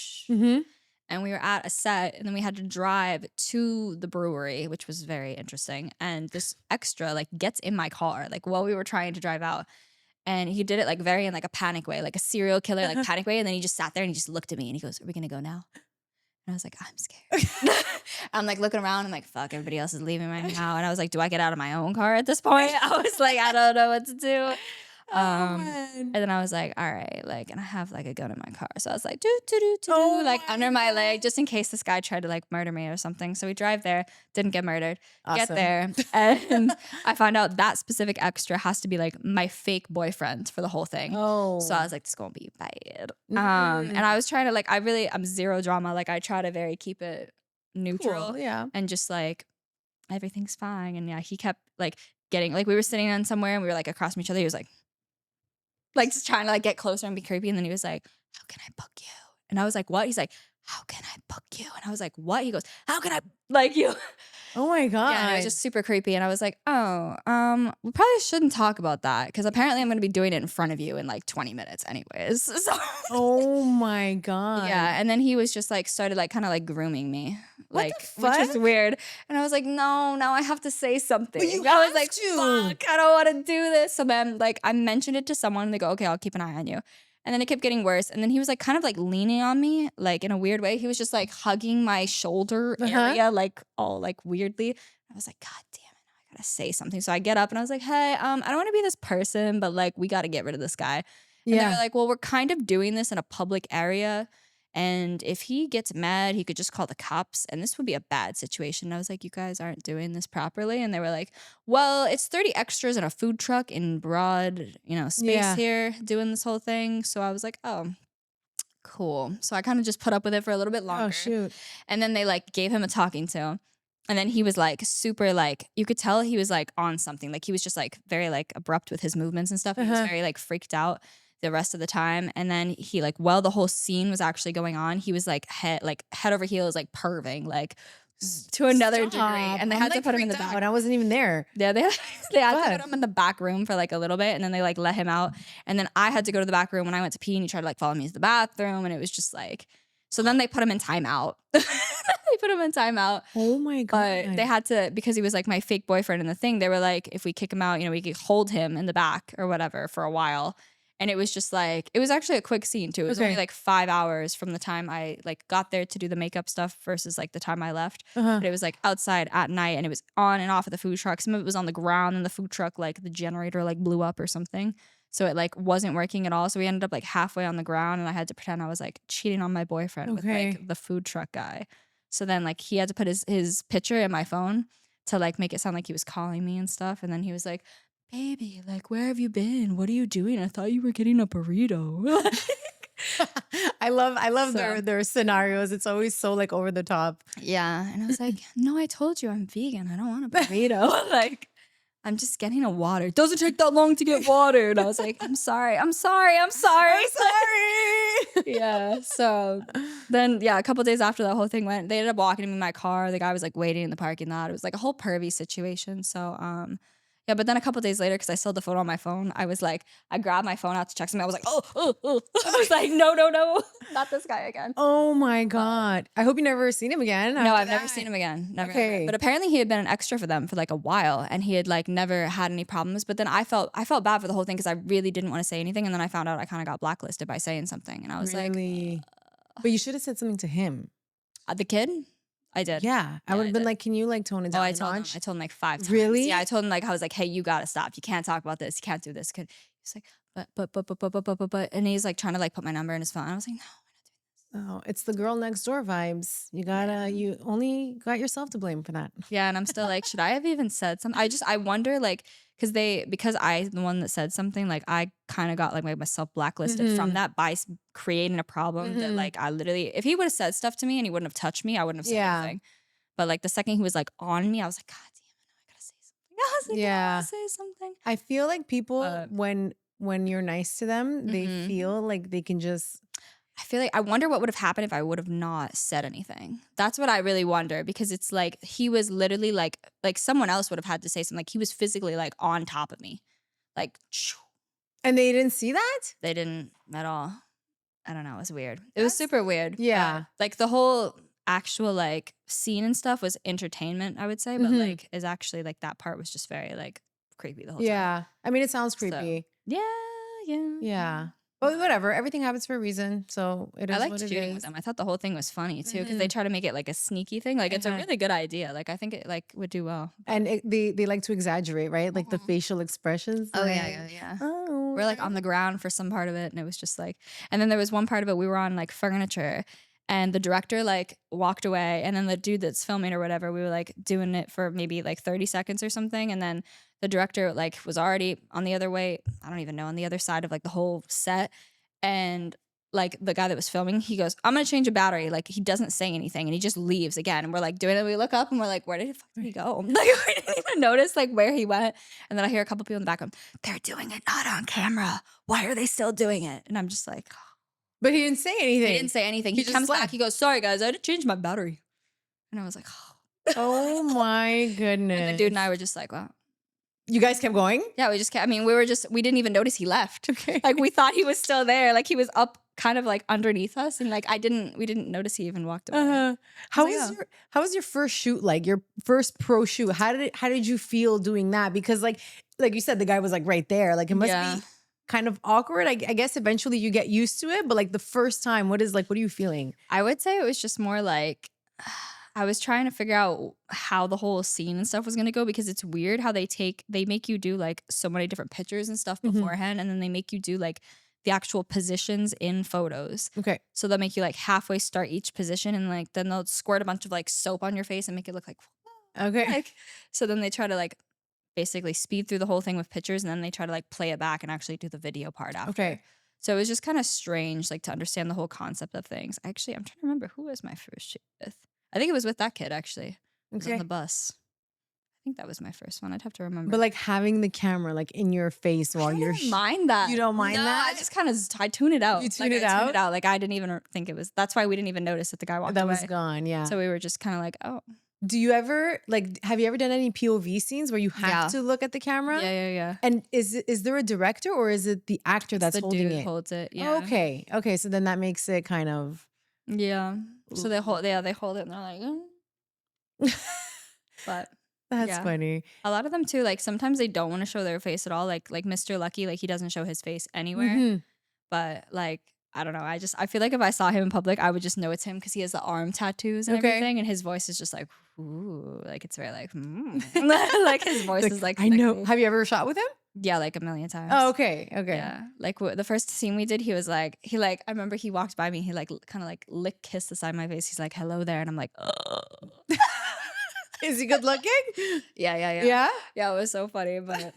and we were at a set, and then we had to drive to the brewery, which was very interesting. And this extra like gets in my car, like while we were trying to drive out. And he did it like very in like a panic way, like a serial killer, like panic way. And then he just sat there and he just looked at me and he goes, are we going to go now? And I was like, I'm scared. I'm like looking around. I'm like, fuck, everybody else is leaving right now. And I was like, do I get out of my own car at this point? I was like, I don't know what to do. And then I was like, all right, like, and I have like a gun in my car. So I was like, like under my leg, just in case this guy tried to like murder me or something. So we drive there, didn't get murdered, get there. And I find out that specific extra has to be like my fake boyfriend for the whole thing. Oh. So I was like, this is going to be bad. And I was trying to like, I'm zero drama. Like I try to very keep it neutral. Cool, yeah. And just like, everything's fine. And yeah, he kept like getting, like we were sitting on somewhere and we were like across from each other. He was like just trying to like get closer and be creepy. And then he was like, how can I book you? And I was like, what? He's like, how can I book you? And I was like, what? He goes, how can I like you? Oh my God. Yeah, and it was just super creepy. And I was like, oh, we probably shouldn't talk about that because apparently I'm going to be doing it in front of you in like 20 minutes anyways. So oh my God. yeah. And then he was just like, started like kind of like grooming me. What Like, the fuck? which is weird. And I was like, no, now I have to say something. But you I was have like, to. fuck, I don't want to do this. So then like I mentioned it to someone and they go, okay, I'll keep an eye on you. And then it kept getting worse. And then he was like kind of like leaning on me, like in a weird way. He was just like hugging my shoulder area, like all like weirdly. I was like, God damn it, now I gotta say something. So I get up and I was like, hey, I don't want to be this person, but like we gotta get rid of this guy. And they were like, well, we're kind of doing this in a public area. And if he gets mad, he could just call the cops. And this would be a bad situation. And I was like, you guys aren't doing this properly. And they were like, well, it's 30 extras in a food truck in broad, space here doing this whole thing. So I was like, oh, cool. So I kind of just put up with it for a little bit longer. Oh, shoot. And then they like gave him a talking to. And then he was like super like, you could tell he was like on something. Like he was just like very like abrupt with his movements and stuff. He was very like freaked out the rest of the time. And then he like, while the whole scene was actually going on, he was like head over heels, like perving, like to another degree. And they had to put him in the back. When I wasn't even there. Yeah, they had to put him in the back room for like a little bit. And then they like let him out. And then I had to go to the back room when I went to pee, and he tried to like follow me to the bathroom. And it was just like, so then they put him in timeout. They put him in timeout. Oh my God. But they had to, because he was like my fake boyfriend in the thing, they were like, if we kick him out, we could hold him in the back or whatever for a while. And it was just like, it was actually a quick scene too. It was only like 5 hours from the time I like got there to do the makeup stuff versus like the time I left. But it was like outside at night and it was on and off of the food truck. Some of it was on the ground and the food truck, like the generator like blew up or something. So it like wasn't working at all. So we ended up like halfway on the ground and I had to pretend I was like cheating on my boyfriend with like the food truck guy. So then like he had to put his picture in my phone to like make it sound like he was calling me and stuff. And then he was like, baby, like, where have you been? What are you doing? I thought you were getting a burrito. I love their scenarios. It's always so like over the top. Yeah. And I was like, no, I told you I'm vegan. I don't want a burrito. Like, I'm just getting a water. It doesn't take that long to get water. And I was like, I'm sorry. Yeah. So then, yeah, a couple days after that whole thing went, they ended up walking me in my car. The guy was like waiting in the parking lot. It was like a whole pervy situation. So, yeah, but then a couple days later, because I still had the photo on my phone, I was like, I grabbed my phone out to check something. I was like, oh. I was like, no, not this guy again. Oh my God. I hope you never seen him again. No, I've never seen him again. Never. Okay. But apparently he had been an extra for them for like a while and he had like never had any problems. But then I felt bad for the whole thing because I really didn't want to say anything. And then I found out I kind of got blacklisted by saying something. And I was like, but you should have said something to him. The kid? I did. Yeah. I would have been like, can you like tone it down? I told him like 5 times. Really? Yeah, I told him like, I was like, hey, you gotta stop. You can't talk about this. You can't do this. He's like, but, and he's like trying to like put my number in his phone. I was like, no, we're not doing this. Oh, it's the girl next door vibes. You only got yourself to blame for that. Yeah, and I'm still like, should I have even said something? I wonder like, because I the one that said something, like I kind of got like myself blacklisted from that by creating a problem that like I literally, if he would have said stuff to me and he wouldn't have touched me, I wouldn't have said anything. But like the second he was like on me, I was like, God damn it, I gotta say something. I gotta say something. I feel like people when you're nice to them, they feel like they can just. I feel like I wonder what would have happened if I would have not said anything. That's what I really wonder because it's like he was literally like someone else would have had to say something. Like he was physically like on top of me, like. And they didn't see that? They didn't at all. I don't know. It was weird. It was super weird. Yeah. Like the whole actual like scene and stuff was entertainment, I would say, but like is actually like that part was just very like creepy the whole time. Yeah. I mean, it sounds creepy. So, yeah. But whatever, everything happens for a reason, so it is. I liked shooting with them. I thought the whole thing was funny too because they try to make it like a sneaky thing. Like it's a really good idea. Like I think it like would do well. And they like to exaggerate, right? Like the facial expressions. Oh like, yeah. We're like on the ground for some part of it, and it was just like. And then there was one part of it we were on like furniture, and the director like walked away, and then the dude that's filming or whatever, we were like doing it for maybe like 30 seconds or something, and then the director like was already on the other way. I don't even know on the other side of like the whole set. And like the guy that was filming, he goes, I'm gonna change a battery. Like he doesn't say anything and he just leaves again. And we're like doing it. We look up and we're like, where did he go? Like we didn't even notice like where he went. And then I hear a couple people in the background, they're doing it not on camera. Why are they still doing it? And I'm just like, but he didn't say anything. He didn't say anything. He comes back, he goes, sorry guys, I had to change my battery. And I was like, oh my goodness. And the dude and I were just like, wow. You guys kept going? Yeah, we just kept, I mean, we didn't even notice he left. Okay. Like we thought he was still there. Like he was up kind of like underneath us. And like we didn't notice he even walked away. How was your first shoot like? Your first pro shoot? How did you feel doing that? Because like you said, the guy was like right there. Like it must be kind of awkward. I guess eventually you get used to it. But like the first time, what are you feeling? I would say it was just more like I was trying to figure out how the whole scene and stuff was going to go because it's weird how they make you do like so many different pictures and stuff beforehand. And then they make you do like the actual positions in photos. Okay. So they'll make you like halfway start each position and like then they'll squirt a bunch of like soap on your face and make it look like, okay. Like, so then they try to like basically speed through the whole thing with pictures and then they try to like play it back and actually do the video part after. Okay. So it was just kind of strange like to understand the whole concept of things. Actually, I'm trying to remember who was my first shoot with. I think it was with that kid, actually. It was on the bus. I think that was my first one. I'd have to remember. But like having the camera like in your face while you're... I don't mind that. You don't mind that? I just kind of... I tune it out. You tune it out? I tune it out. Like I didn't even think it was... That's why we didn't even notice that the guy walked away. That was gone, yeah. So we were just kind of like, oh. Do you ever... Like, have you ever done any POV scenes where you have to look at the camera? Yeah. And is there a director or is it the actor that's holding it? The dude holds it, yeah. Okay. So then that makes it kind of... Yeah. So they hold it and they're like... But That's Yeah. funny. A lot of them too, like sometimes they don't want to show their face at all. Like Mr. Lucky, like he doesn't show his face anywhere. Hmm. But like I don't know. I feel like if I saw him in public, I would just know it's him because he has the arm tattoos and Okay. everything, and his voice is just like, ooh, like it's very like, like his voice is like, I know. sexy. Have you ever shot with him? Yeah, like a million times. Oh, okay. Okay. Yeah, like the first scene we did, he was like, I remember he walked by me, he like kind of like kissed the side of my face. He's like, hello there, and I'm like, ugh. Is he good looking? Yeah. Yeah. Yeah, it was so funny, but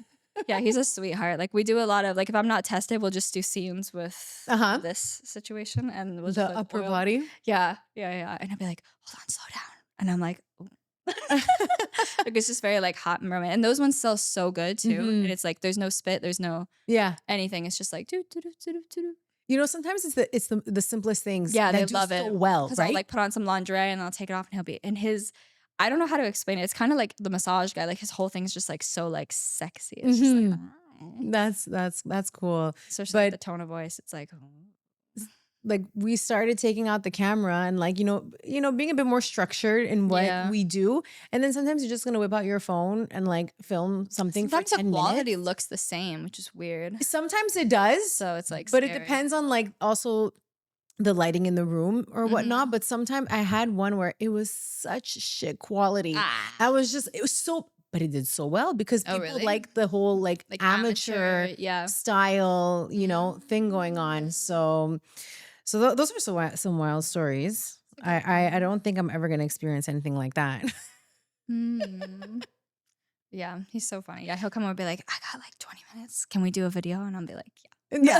yeah, he's a sweetheart. Like we do a lot of like if I'm not tested, we'll just do scenes with this situation, and we'll The just like, upper oil. body. Yeah, and I'll be like, hold on, slow down, and I'm like, ooh. Like it's just very like hot and romantic, and those ones sell so good too. And it's like there's no spit, there's no anything. It's just like do do do do do do. You know, sometimes it's the simplest things. Yeah, that they do love so it. well, right? I'll like put on some lingerie and I'll take it off, and he'll be in his. I don't know how to explain it. It's kind of like the massage guy. Like his whole thing's just like so like sexy. It's just like That's cool. especially like the tone of voice. It's like like we started taking out the camera and like you know being a bit more structured in what we do, and then sometimes you're just gonna whip out your phone and like film something sometimes for 10 the quality minutes. looks the same, which is weird. Sometimes it does, So it's like but scary. it depends on like also the lighting in the room or whatnot. But sometimes I had one where it was such shit quality. I was just it was so. But it did so well because people like the whole like amateur style, you know, thing going on. So those are some wild stories. I don't think I'm ever gonna experience anything like that. Yeah, he's so funny. Yeah, he'll come over and be like, I got like 20 minutes. Can we do a video? And I'll be like, yeah,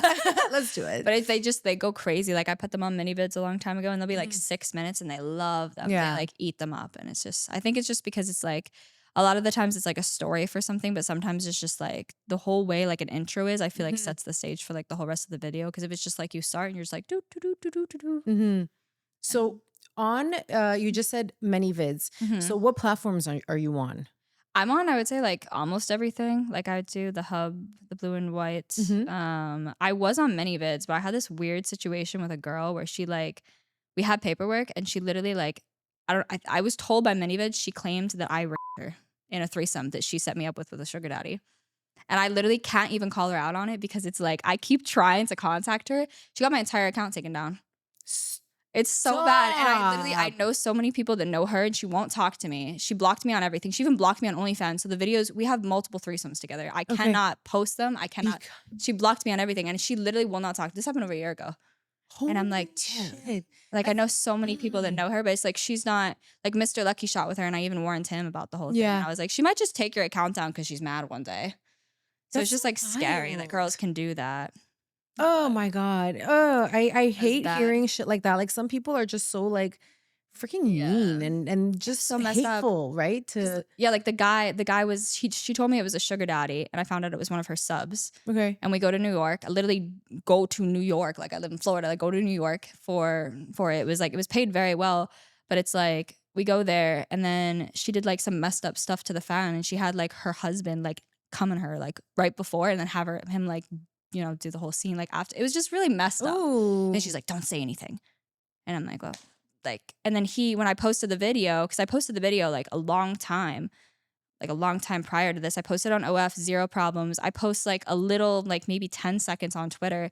let's do it. But they go crazy. Like I put them on mini vids a long time ago, and they'll be like 6 minutes, and they love them. Yeah. They like eat them up, and I think it's just because it's like a lot of the times it's like a story for something, but sometimes it's just like the whole way like an intro is, I feel like sets the stage for like the whole rest of the video. Because if it's just like you start and you're just like do do do do do do. So on you just said many vids. So what platforms are you on? I'm on, I would say, like almost everything. Like I would do the Hub, the Blue and White. I was on many vids, but I had this weird situation with a girl where she like, we had paperwork and she literally like, I was told by many vids, she claimed that I raped her in a threesome that she set me up with a sugar daddy. And I literally can't even call her out on it because it's like, I keep trying to contact her. She got my entire account taken down. It's so bad. And I know so many people that know her and she won't talk to me. She blocked me on everything. She even blocked me on OnlyFans. So the videos, we have multiple threesomes together. I cannot post them. I cannot. She blocked me on everything. And she literally will not talk. This happened over a year ago. And I'm like, dude. Like I know so many people that know her, but it's like she's not, like Mr. Lucky shot with her, and I even warned him about the whole thing. And I was like, she might just take your account down because she's mad one day. So it's just like scary that girls can do that. Oh my God. Oh, I hate hearing shit like that. Like some people are just so like freaking mean and just so messed hateful, up. Right? Like the guy was, she told me it was a sugar daddy, and I found out it was one of her subs. Okay. And we go to New York. I literally go to New York. Like I live in Florida. I go to New York for it. It was like, it was paid very well, but it's like, we go there and then she did like some messed up stuff to the fan, and she had like her husband like come on her like right before, and then have him like, you know, do the whole scene like after. It was just really messed up. And she's like, don't say anything. And I'm like, well, like, and then when I posted the video, because I posted the video like a long time prior to this, I posted on OF, zero problems. I post like a little, like maybe 10 seconds on Twitter,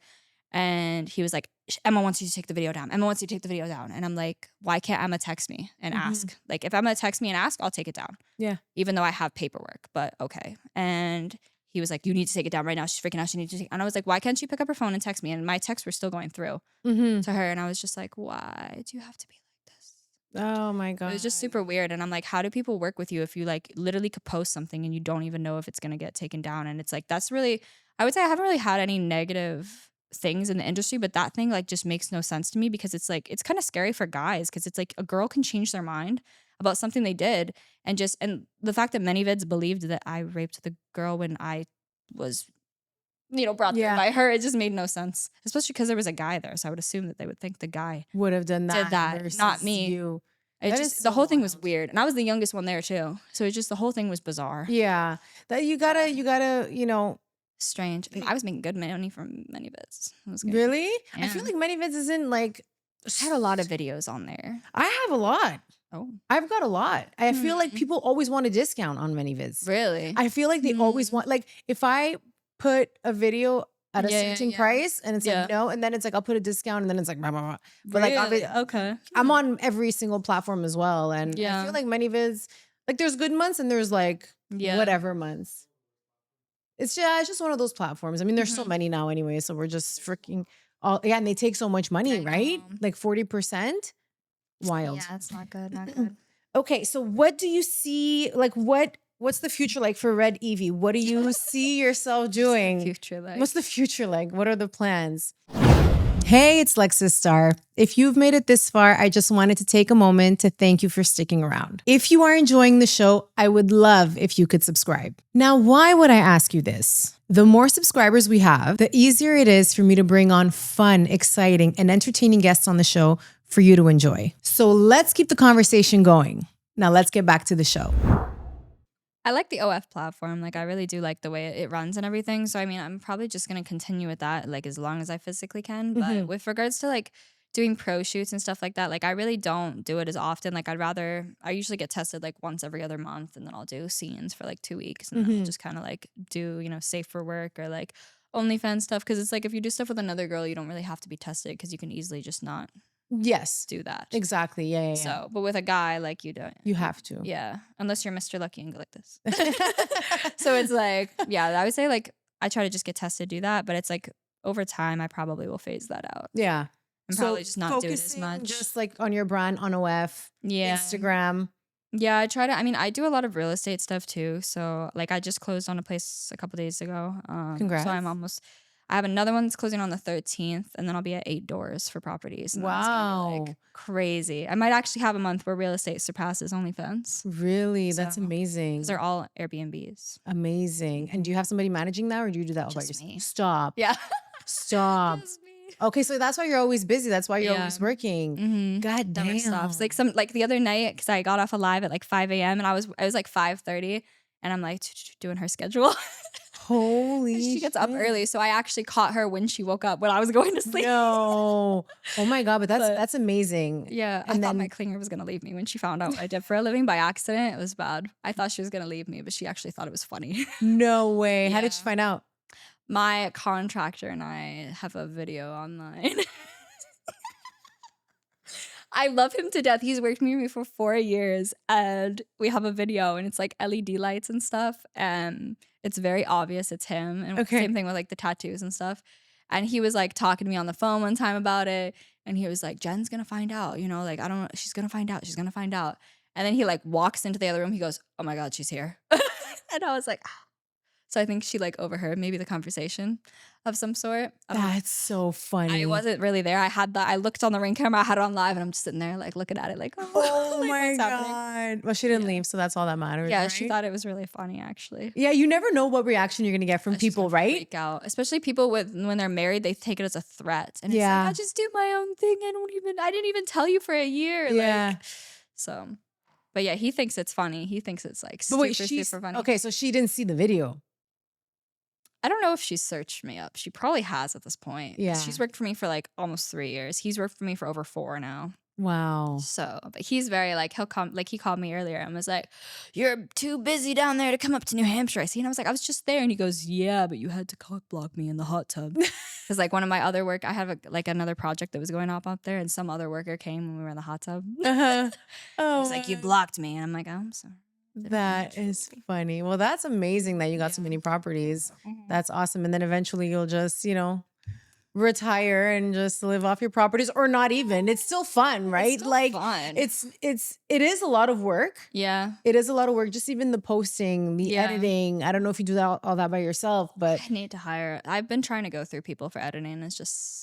and he was like, Emma wants you to take the video down. Emma wants you to take the video down. And I'm like, why can't Emma text me and ask? Like, if Emma texts me and ask, I'll take it down. Yeah. Even though I have paperwork, but okay. And he was like, you need to take it down right now. She's freaking out. She needs to take it. And I was like, why can't she pick up her phone and text me? And my texts were still going through to her. And I was just like, why do you have to be like this? Oh my God. It was just super weird. And I'm like, how do people work with you if you like literally could post something and you don't even know if it's going to get taken down? And it's like, that's really, I would say I haven't really had any negative things in the industry, but that thing like just makes no sense to me, because it's like, it's kind of scary for guys, because it's like a girl can change their mind about something they did, and the fact that many vids believed that I raped the girl when I was, you know, brought there by her, it just made no sense, especially because there was a guy there, so I would assume that they would think the guy would have done did that, not me. You. It just the whole thing was weird, and I was the youngest one there too, so it's just the whole thing was bizarre. Yeah, that you gotta, you know. Strange. And I was making good money from many vids. It was good. Really? Yeah. I feel like many vids isn't like. I had a lot of videos on there. I have a lot. Oh, I've got a lot. I feel like people always want a discount on ManyVids. really? I feel like they always want, like, if I put a video at a certain price and it's like no, and then it's like I'll put a discount and then it's like blah, blah, blah. But like Really? Okay. I'm on every single platform as well, and I feel like ManyVids, like there's good months and there's like whatever months. It's just one of those platforms. I mean, there's so many now anyway, so we're just freaking all and they take so much money, right? Like 40%. Wild. Yeah, it's not good. Not good. Okay, so what do you see? Like, what's the future like for Red Eviee? What do you see yourself doing? Future like. What's the future like? What are the plans? Hey, it's Lexis Star. If you've made it this far, I just wanted to take a moment to thank you for sticking around. If you are enjoying the show, I would love if you could subscribe. Now, why would I ask you this? The more subscribers we have, the easier it is for me to bring on fun, exciting, and entertaining guests on the show for you to enjoy. So let's keep the conversation going. Now let's get back to the show. I like the OF platform. Like, I really do like the way it runs and everything. So, I mean, I'm probably just going to continue with that, like, as long as I physically can. But with regards to, like, doing pro shoots and stuff like that, like, I really don't do it as often. Like, I usually get tested, like, once every other month. And then I'll do scenes for, like, 2 weeks. And then I'll just kind of, like, do, safe for work or, like, OnlyFans stuff. Because it's, like, if you do stuff with another girl, you don't really have to be tested because you can easily just not do that. Exactly. Yeah. So, but with a guy, like, you don't. You have to. Yeah. Unless you're Mr. Lucky and go like this. So it's like, yeah, I would say like I try to just get tested, do that. But it's like over time, I probably will phase that out. Yeah. And probably just not do it as much. Just like on your brand, on OF, Instagram. Yeah, I do a lot of real estate stuff too. So like I just closed on a place a couple days ago. Congrats. So I have another one that's closing on the 13th, and then I'll be at 8 doors for properties. And that's gonna be, like, crazy. I might actually have a month where real estate surpasses OnlyFans. Really? That's amazing. Because they're all Airbnbs. Amazing. And do you have somebody managing that, or do you do that all by yourself? Me. Stop. Yeah. Stop. Just me. Okay, so that's why you're always busy. That's why you're always working. God damn. Stuff. Like the other night, because I got off alive at like 5 a.m. and I was like 5:30, and I'm like doing her schedule. Holy She gets up early, so I actually caught her when she woke up when I was going to sleep. No. Oh my God, but that's amazing. Yeah. I thought my clinger was gonna leave me when she found out what I did for a living by accident. It was bad. I thought she was gonna leave me, but she actually thought it was funny. No way. How did you find out? My contractor and I have a video online. I love him to death. He's worked with me for 4 years, and we have a video, and it's like LED lights and stuff, and it's very obvious it's him. And same thing with like the tattoos and stuff. And he was like talking to me on the phone one time about it, and he was like, "Jen's gonna find out, like I don't know, she's gonna find out, she's gonna find out." And then he like walks into the other room. He goes, "Oh my God, she's here," and I was like. So I think she like overheard maybe the conversation of some sort. That's so funny. I wasn't really there. I looked on the Ring camera. I had it on live, and I'm just sitting there like looking at it like, oh like, my God. Well, she didn't leave, so that's all that matters. Yeah, right? she thought it was really funny actually. Yeah, you never know what reaction you're gonna get from people, right? Freak out. Especially people when they're married, they take it as a threat. And it's like, I just do my own thing. I didn't even tell you for a year. Yeah. Like, so, but yeah, he thinks it's funny. He thinks it's like super funny. Okay, so she didn't see the video. I don't know if she's searched me up. She probably has at this point. Yeah. She's worked for me for like almost 3 years. He's worked for me for over 4 now. Wow. So, but he's very like, he'll come, like he called me earlier and was like, "You're too busy down there to come up to New Hampshire." I see. And I was like, "I was just there." And he goes, "Yeah, but you had to cock block me in the hot tub." Because like one of my other work, I have another project that was going up there, and some other worker came when we were in the hot tub. Oh, I was like, "You blocked me." And I'm like, "Oh, I'm sorry." That is funny. Well, that's amazing that you got so many properties. That's awesome. And then eventually you'll just, retire and just live off your properties, or not even. It's still fun, right? It's still fun. It is a lot of work. Yeah. It is a lot of work. Just even the posting, the editing. I don't know if you do that all that by yourself, but I need to hire. I've been trying to go through people for editing. It's just,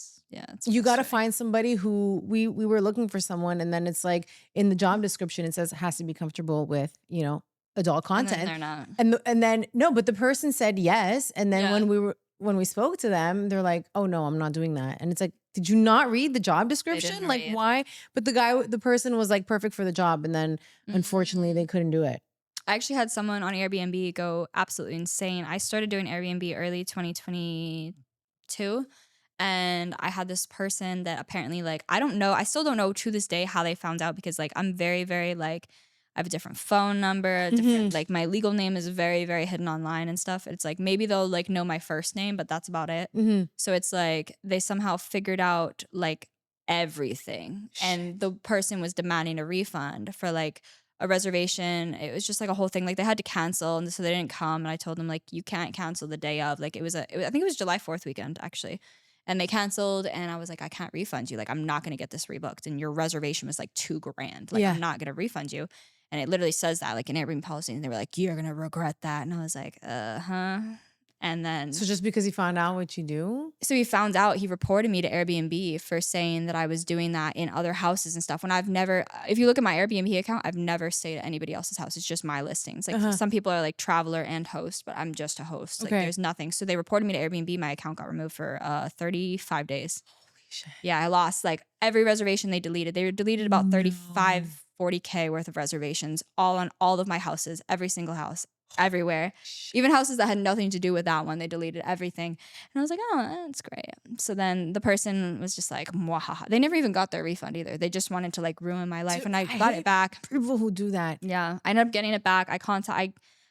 you got to find somebody who we were looking for someone, and then it's like in the job description it says it has to be comfortable with adult content. And then they're not. And then no, but the person said yes, and then when we spoke to them, they're like, "Oh no, I'm not doing that." And it's like, did you not read the job description? Like, why? But the person was like perfect for the job, and then unfortunately they couldn't do it. I actually had someone on Airbnb go absolutely insane. I started doing Airbnb early 2022. And I had this person that apparently like, I don't know, I still don't know to this day how they found out because like I'm very, very like, I have a different phone number, a different like my legal name is very, very hidden online and stuff. It's like maybe they'll like know my first name, but that's about it. So it's like they somehow figured out like everything. And the person was demanding a refund for like a reservation. It was just like a whole thing. Like they had to cancel, and so they didn't come. And I told them like, you can't cancel the day of. Like I think it was July 4th weekend actually. And they canceled, and I was like, I can't refund you. Like I'm not gonna get this rebooked, and your reservation was like $2,000. Like I'm not gonna refund you. And it literally says that like in Airbnb policy, and they were like, you're gonna regret that. And I was like, huh. And then So just because he found out what you do? so he found out, he reported me to Airbnb for saying that I was doing that in other houses and stuff. When I've never, if you look at my Airbnb account, I've never stayed at anybody else's house. It's just my listings. Like some people are like traveler and host, but I'm just a host. Like there's nothing. So they reported me to Airbnb. My account got removed for 35 days. Holy shit. Yeah, I lost like every reservation they deleted. They deleted about 35, 40K worth of reservations all on all of my houses, every single house. Everywhere, even houses that had nothing to do with that one, they deleted everything. And I was like, oh, that's great. So then the person was just like, mwahaha. They never even got their refund either. They just wanted to like ruin my life. Dude, and I got it back. People who do that. Yeah, I ended up getting it back. I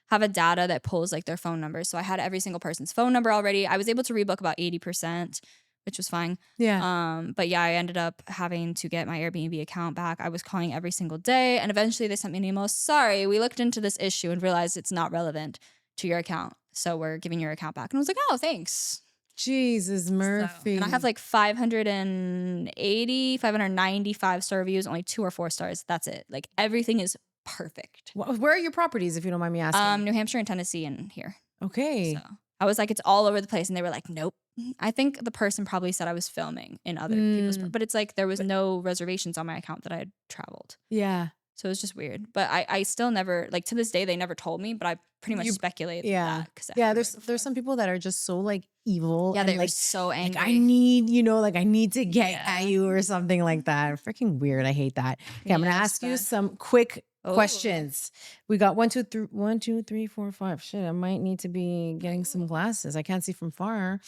have a data that pulls like their phone numbers. So I had every single person's phone number already. I was able to rebook about 80%, which was fine. Yeah. But yeah, I ended up having to get my Airbnb account back. I was calling every single day, and eventually they sent me an email. Sorry, we looked into this issue and realized it's not relevant to your account, so we're giving your account back. And I was like, oh, thanks. Jesus Murphy. And I have like 580, 595 star reviews, only 2 or 4 stars. That's it. Like everything is perfect. Where are your properties, if you don't mind me asking? New Hampshire and Tennessee and here. Okay. So I was like, it's all over the place. And they were like, nope. I think the person probably said I was filming in other people's, but it's like there was no reservations on my account that I had traveled. Yeah. So it was just weird. But I still never, like to this day, they never told me, but I pretty much speculated that. Yeah, there's some people that are just so like evil. Yeah, and they're like so angry. Like I need to get at you or something like that. Freaking weird. I hate that. Okay, I'm gonna ask you some quick questions. We got 1, 2, 3, 4, 5. Shit, I might need to be getting some glasses. I can't see from far.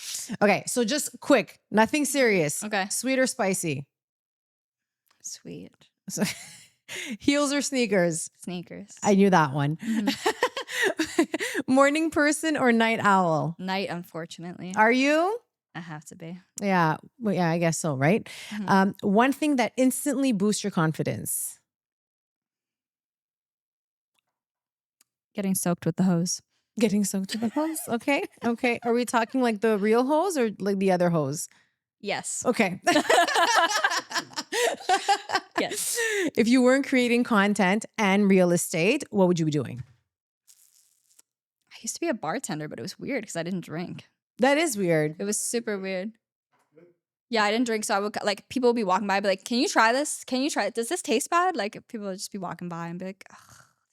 Okay, so just quick, nothing serious. Okay. Sweet or spicy? Sweet. So, heels or sneakers? Sneakers. I knew that one. Morning person or night owl? Night, unfortunately. Are you? I have to be. Yeah. Well, yeah, I guess so, right? One thing that instantly boosts your confidence. Getting soaked with the hose. Getting soaked with the hose? Okay. Okay. Are we talking like the real hose or like the other hose? Yes. Okay. Yes. If you weren't creating content and real estate, what would you be doing? I used to be a bartender, but it was weird because I didn't drink. That is weird. It was super weird. Yeah, I didn't drink, so I would like people would be walking by, be like, "Can you try this? Can you try it? Does this taste bad?" Like people would just be walking by and be like, ugh.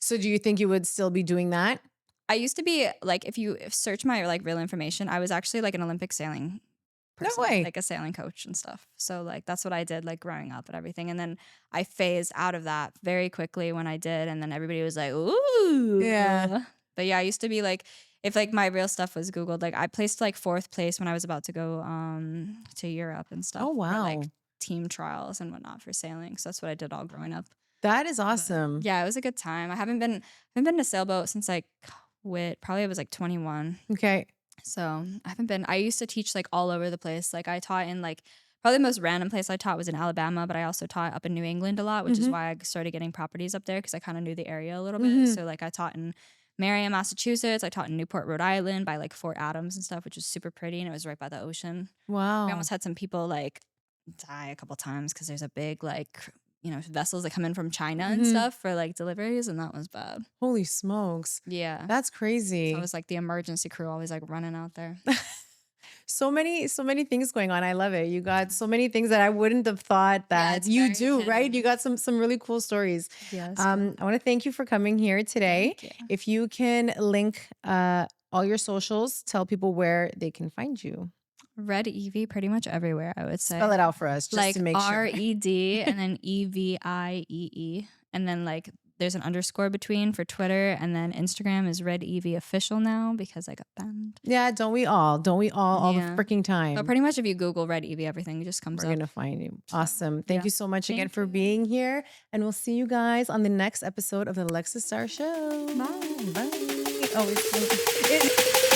So do you think you would still be doing that? I used to be like, if you search my like real information, I was actually like an Olympic sailing person, No way. like a sailing coach and stuff. So like that's what I did like growing up and everything. And then I phased out of that very quickly when I did, and then everybody was like, "Ooh." Yeah. But yeah, I used to be like, if like my real stuff was Googled, like I placed like 4th place when I was about to go to Europe and stuff. Oh, for, wow. like team trials and whatnot for sailing. So that's what I did all growing up. That is awesome. Yeah, it was a good time. I haven't been in a sailboat since like quit. Probably I was like 21. Okay. So I used to teach like all over the place. Like I taught in like, probably the most random place I taught was in Alabama, but I also taught up in New England a lot, which is why I started getting properties up there because I kind of knew the area a little bit. So like I taught in Merriam, Massachusetts. I taught in Newport, Rhode Island by like Fort Adams and stuff, which was super pretty. And it was right by the ocean. Wow. We almost had some people like die a couple times because there's a big like, you know, vessels that come in from China and stuff for like deliveries. And that was bad. Holy smokes. Yeah. That's crazy. So I was like the emergency crew always like running out there. So many things going on. I love it. You got so many things that I wouldn't have thought that it's you very do, hidden. right? You got some really cool stories. Yes. I want to thank you for coming here today. Thank you. If you can link all your socials, tell people where they can find you. Red Eviee pretty much everywhere, I would say. Spell it out for us just like to make sure. RED and then EVIEE. And then like there's an underscore between for Twitter, and then Instagram is Red Eviee official now because I got banned. Yeah, don't we all? Don't we all the Yeah. freaking time? So pretty much if you Google Red Eviee, everything just comes We're up. gonna find you. Awesome. Thank Yeah. you so much again Thank for you. being here. And we'll see you guys on the next episode of the Lexis Star Show. Bye. Bye. Oh, it's